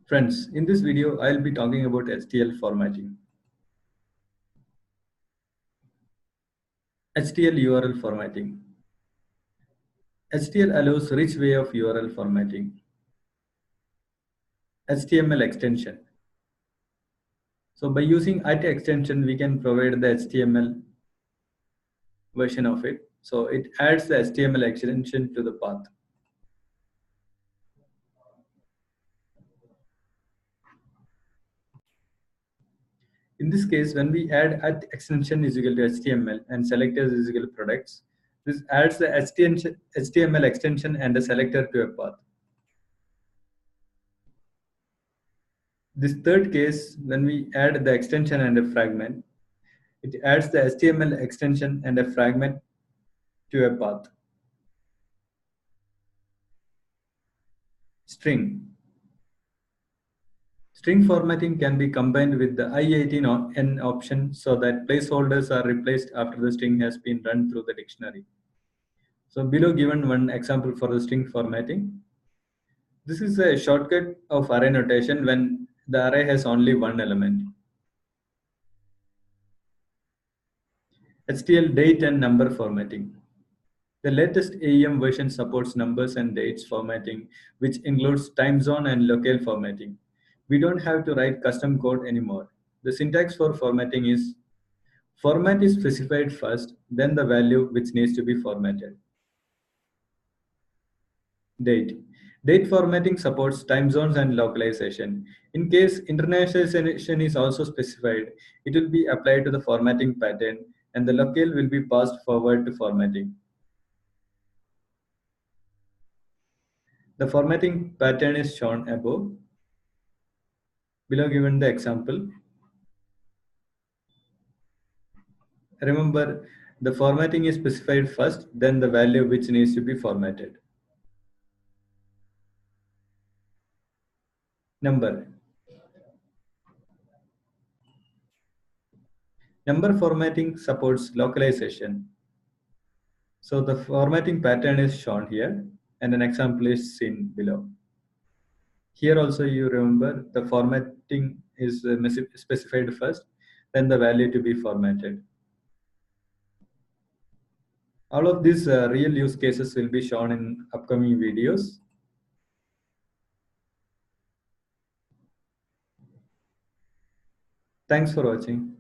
Friends, in this video, I'll be talking about HTL formatting. HTL URL formatting. HTL allows rich way of URL formatting. HTML extension. So by using IT extension, we can provide the HTML version of it. So it adds the HTML extension to the path. In this case, when we add at extension is equal to HTML and selectors is equal to products, this adds the HTML extension and the selector to a path. This third case, when we add the extension and a fragment, it adds the HTML extension and a fragment to a path. String. String formatting can be combined with the I18N option so that placeholders are replaced after the string has been run through the dictionary. So below given one example for the string formatting. This is a shortcut of array notation when the array has only one element. HTL date and number formatting. The latest AEM version supports numbers and dates formatting, which includes time zone and locale formatting. We don't have to write custom code anymore. The syntax for formatting is format is specified first, then the value which needs to be formatted. Date. Date formatting supports time zones and localization. In case internationalization is also specified, it will be applied to the formatting pattern and the locale will be passed forward to formatting. The formatting pattern is shown above. Below given the example. Remember, the formatting is specified first, then the value which needs to be formatted. Number. Number formatting supports localization. So the formatting pattern is shown here and an example is seen below. Here also you remember the formatting is specified first, then the value to be formatted. All of these real use cases will be shown in upcoming videos. Thanks for watching.